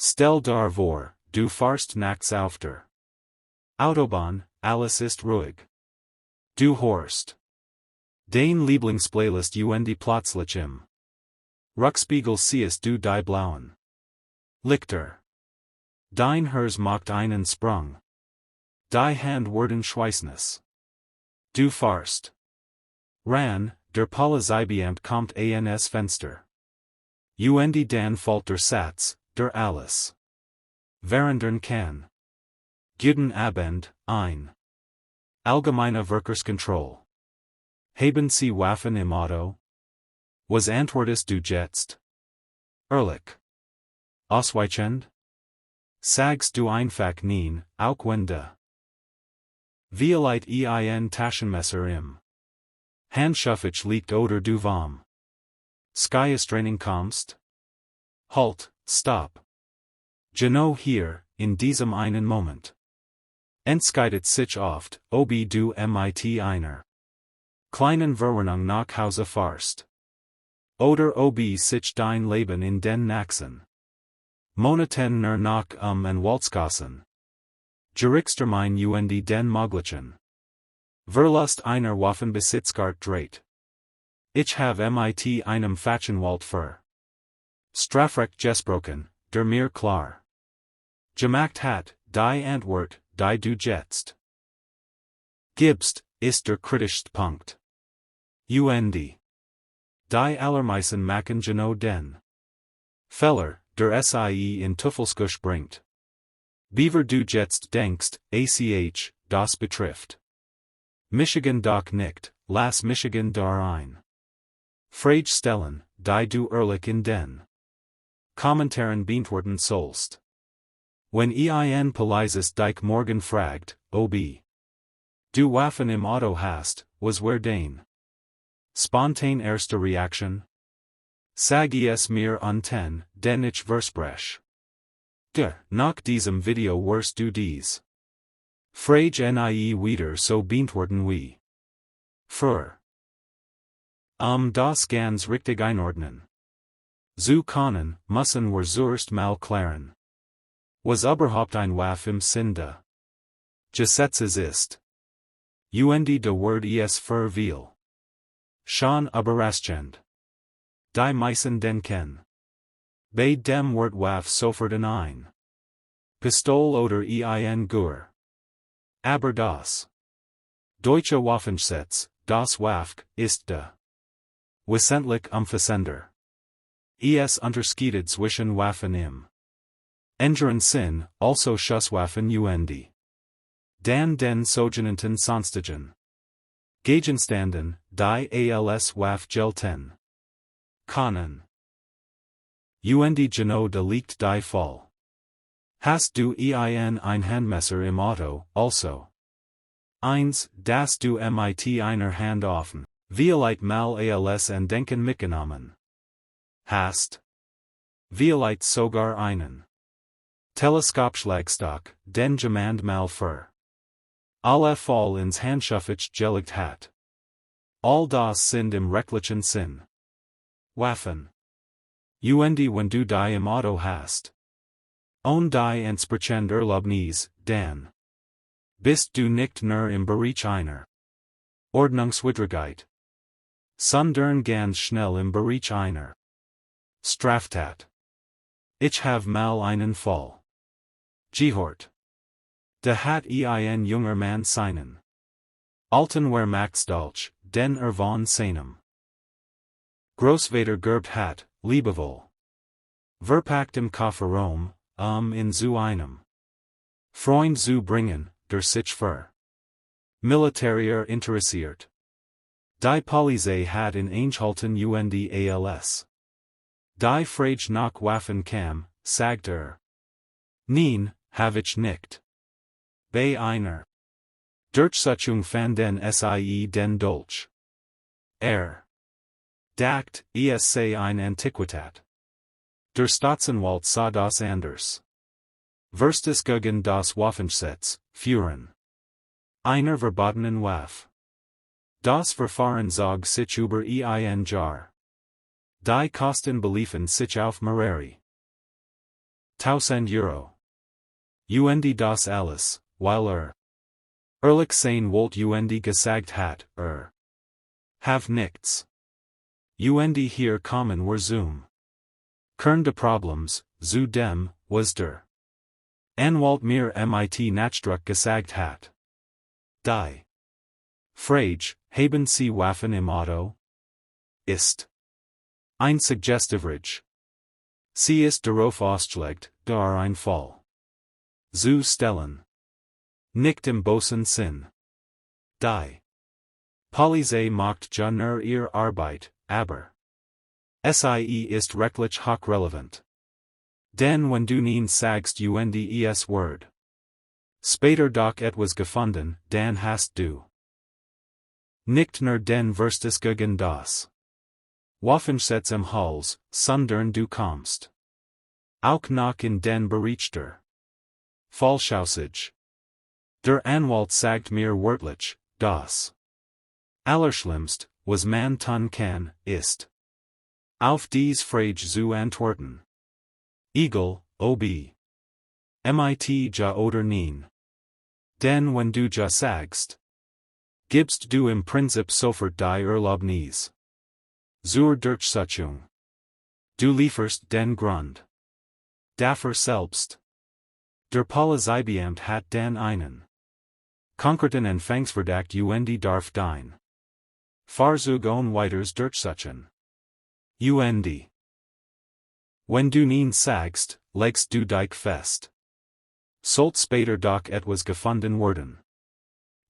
Stell dir vor, du fahrst nachts auf der Autobahn, alles ist ruhig. Du hörst dein Lieblingsplaylist und plötzlich im Rückspiegel siehst du die blauen Lichter. Dein Herz macht einen Sprung. Die Hand werden schweißnass. Du fahrst ran, der Polizeibeamt kommt ans Fenster. Und dann fällt der Satz, der alles verhindern kann. Guten Abend, ein allgemeine Verkehrskontrolle. Haben Sie Waffen im Auto? Was antwortest du jetzt? Ehrlich. Ausweichend? Sagst du einfach nein, auch wenn de Violite ein Taschenmesser im Handschuffich liegt oder du vom Skiestraining kommst? Halt, stopp. Genau hier, in diesem einen Moment. Entscheidet sich oft, ob du mit einer kleinen Verwarnung nach Hause fahrst. Oder ob sich dein Leben in den nächsten Monaten nur noch Anwaltsgassen Gerichtstermin und den möglichen Verlust einer Waffenbesitzkarte dreht. Ich habe mit einem Fachanwalt für Strafrecht gesprochen, der mir klar gemacht hat, die Antwort, die du jetzt gibst, ist der kritischste Punkt. Und die allermeisten machen genau den Fehler, der Sie in Teufelskusch bringt. Beaver du jetzt denkst, das betrifft Michigan doch nicht, lass Michigan da ein Frage stellen, die du ehrlich in den Kommentaren beantworten sollst. Wenn ein Polizist dich morgen fragt, ob du Waffen im Auto hast, was wär dein spontan erste Reaktion? Sag es mir unten, denn ich verspreche nach diesem Video wirst du dies Frage nie wieder so beantworten wie für das ganz richtig einordnen zu können, müssen wir zuerst mal klären, was überhaupt ein Waff im Sinn de Gesetzes ist. Und de Wort es für viel schon überraschend. Die meisten denken bei dem Wort Waff sofort an ein Pistol oder ein Gur. Aber das deutsche Waffengesetz, das Waff, ist de wesentlich umfassender. Es unterscheidet zwischen Waffen im engeren Sinn, also Schusswaffen und dann den sogenannten sonstigen Gegenständen, die als Waff gelten können. Und genau da liegt die Fall. Hast du ein Handmesser im Auto, also 1, dass du mit einer Hand offen, vielleicht mal als an Denken mitgenommen hast. Vielleicht sogar einen Teleskopschlagstock, den jemand mal für alle Fall ins Handschuffich gelegt hat. All das sind im rechtlichen Sinn Waffen. Und wenn du die im Auto hast und die entsprechend Erlaubnis, dann bist du nicht nur im Bereich einer Ordnungswidrigkeit, sondern ganz schnell im Bereich einer Straftat. Ich have mal einen Fall gehört. Da hat ein junger Mann seinen alten Wehrmachtsdolch, den von seinem Großvater geerbt hat, liebevoll verpackt im Kofferraum, in zu einem Freund zu bringen, der sich für Militär interessiert. Die Polizei hat ihn eingehalten und als die Frage nach Waffen kam, sagt nein, hab ich nicht. Bei einer Durchsuchung fand den Sie den Dolch. Dacht, es sei eine Antiquität. Der Staatsanwalt sah das anders. Verstes gegen das Waffengesetz, führen einer verbotenen Waff. Das Verfahren zog sich über ein Jahr. Die Kosten beliefen sich auf mehrere €1000. Und das alles, weil ehrlich sein wollt und gesagt hat, have nichts. Und hier kommen wir zum Kern des Problems, zu dem, was der Anwalt mir mit Nachdruck gesagt hat. Die Frage, haben Sie Waffen im Auto? Ist ein Suggestivrecht. Sie ist darauf ausgelegt, ein Fall zu stellen. Nicht im bösen Sinn. Die Polizei macht ja nur ihre Arbeit, aber sie ist rechtlich hochrelevant. Denn wenn du nicht sagst und es Word später doch etwas gefunden, dann hast du nicht nur den Verstes gegen das Waffengesetz im Hals, sondern du kommst auch noch in den Bereich der Falschaussage. Der Anwalt sagt mir wörtlich, das Allerschlimmste, was man tun kann, ist auf dies Frage zu antworten. Egal, ob mit ja oder nein. Denn wenn du ja sagst, gibst du im Prinzip sofort die Erlaubnis zur Durchsetzung. Du lieferst den Grund dafür selbst. Der Polizeibeamt hat dann einen konkreten Anfangsverdacht und darf dein Fahrzeug ohne weiteres durchsetzen. Und wenn du nicht sagst, legst du dich fest. Sollt später doch etwas gefunden werden.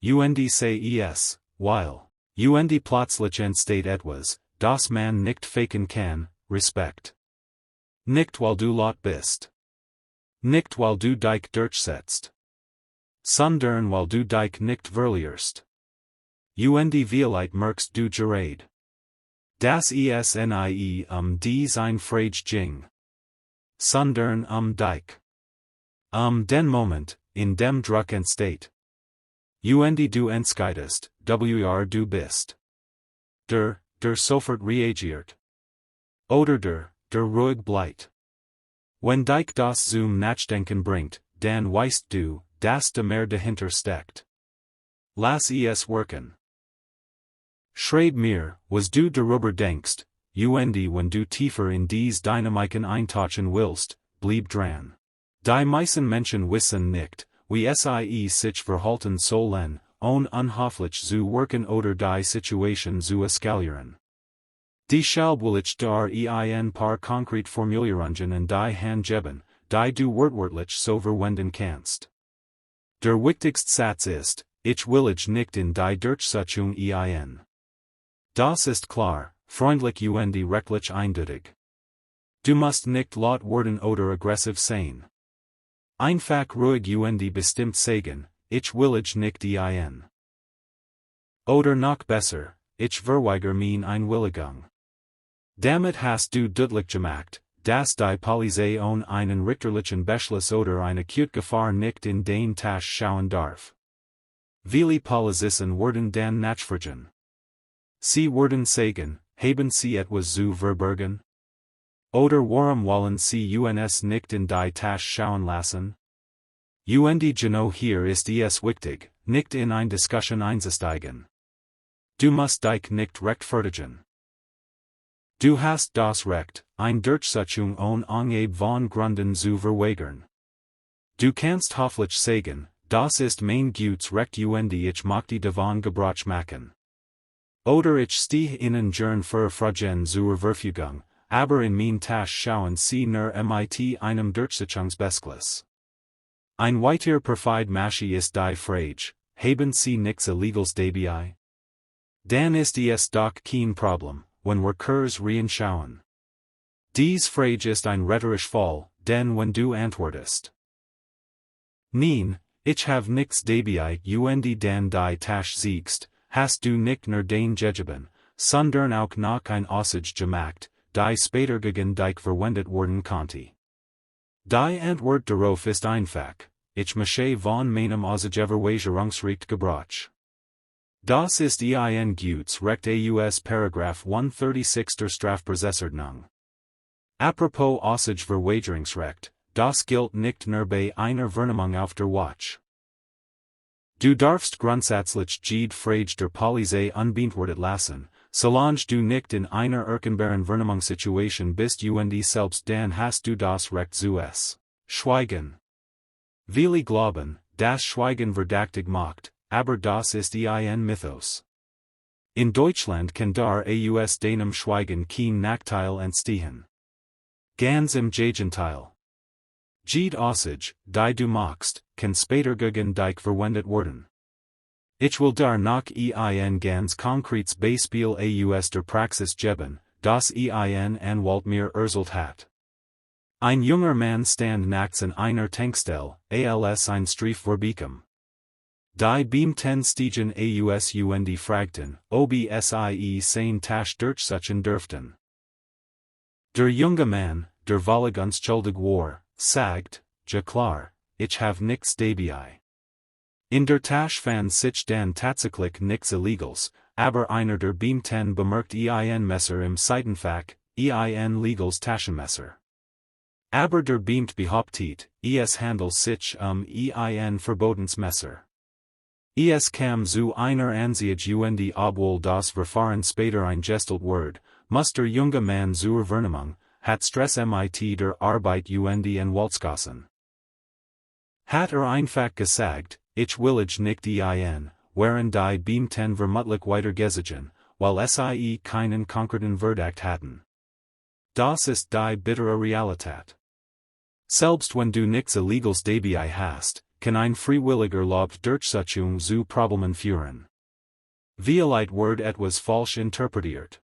Und sei es, weil und plötzlich entsteht etwas, das man nicht faken kann, Respekt. Nicht weil du laut bist. Nicht weil du dich durchsetzt. Sondern weil du dich nicht verlierst. Und vielleicht merkst du gerade, dass es nie dies ein Frage ging. Sondern dich. Den Moment, in dem Druck entsteht. Und du entscheidest, du bist. Der sofort reagiert. Oder der ruhig bleibt. Wenn dich das zum Nachdenken bringt, dann weißt du, dass da mehr dahinter steckt. Lass es wirken. Schreib mir, was du darüber denkst, und wenn du tiefer in dies Dynamiken eintauchen willst, bleib dran. Die meisten Menschen wissen nicht, wie sie sich verhalten sollen, unhoffentlich zu wirken oder die Situation zu eskalieren. Deshalb will ich ein paar konkret Formulierungen in die Hand geben, die du wörtlich so verwenden kannst. Der wichtigste Satz ist, ich will nicht in die Durchsetzung ein. Das ist klar, freundlich und rechtlich eindeutig. Du musst nicht laut werden oder aggressiv sein. Einfach ruhig und bestimmt sagen, ich will nicht ein. Oder noch besser, ich verweigere meine Einwilligung. Damit hast du deutlich gemacht, dass die Polizei ohne einen richterlichen Beschluss oder eine akute Gefahr nicht in den Tasch schauen darf. Viele Polizisten werden dann nachfragen. Sie werden sagen, haben Sie etwas zu verbergen? Oder warum wollen Sie uns nicht in die Tasche schauen lassen? Und genau hier ist es wichtig, nicht in eine Diskussion einzusteigen. Du musst dich nicht rechtfertigen. Du hast das Recht, eine Durchsetzung ohne Angeb von Gründen zu verweigern. Du kannst hoffentlich sagen, das ist mein gutes Recht und ich möchte davon Gebrauch machen. Oder ich stehe Ihnen gern für Fragen zur Verfügung, aber in mein Tasche schauen Sie nur mit einem Durchsetzungsbeschluss. Ein weiter Perfide Maschi ist die Frage, haben Sie nichts Illegals dabei? Dann ist es doch kein Problem, wenn wir kurz reinschauen. Dies Frage ist ein rhetorisch Fall, denn wenn du antwortest. Nein, ich habe nichts dabei und dann die Tasche siegst, hast du nicht nur den gegeben, sondern auch noch ein Aussage gemacht, die später gegen dich verwendet werden konnte. Die Antwort darauf ist einfach, ich mache von meinem Aussageverweigerungsrecht Gebrauch. Das ist ein gutes Recht aus Paragraph 136 der Strafprozessordnung. Apropos Aussageverweigerungsrecht, das gilt nicht nur bei einer Vernehmung auf der Wache. Du darfst grundsätzlich jede Frage der Polizei unbeantwortet lassen, solange du nicht in einer erkennbaren Vernehmungssituation bist und selbst dann hast du das Recht zuerst. Schweigen. Viele glauben, das Schweigen verdächtig macht, aber das ist ein Mythos. In Deutschland kann aus deinem Schweigen kein Nachteil entstehen. Ganz im Gegenteil. Jede Aussage, die du machst, kann später gegen dich verwendet werden. Ich will dir noch ein ganz konkretes Beispiel aus der Praxis geben, das ein Anwalt mir erzählt hat. Ein junger Mann stand nachts in einer Tankstelle, als ein Streif vorbeikam. Die Beamten Steigen aus und fragten, ob sie seine Tasche durchsuchen dürften. Der junge Mann, der völlig unschuldig war, sagt, ja klar, ich habe nichts dabei. In der Tasche fand sich dann tatsächlich nichts Illegals, aber einer der Beamten bemerkt ein Messer im Seitenfach, ein legales Taschenmesser. Aber der Beamt behauptet, es handelt sich ein verbotenes Messer. Es kam zu einer Anzeige und obwohl das Verfahren später eingestellt wurde, muss der junge Mann zur Vernehmung, hat Stress mit der Arbeit und Anwaltsgassen. Hat einfach gesagt, ich will nicht ein, während die Beamten vermutlich weitergezogen, weil sie keinen konkreten Verdacht hatten. Das ist die bittere Realität. Selbst wenn du nichts Illegals dabei hast, kann ein freiwilliger Durchsuchung zu Problemen führen. Vielleicht wird etwas falsch interpretiert.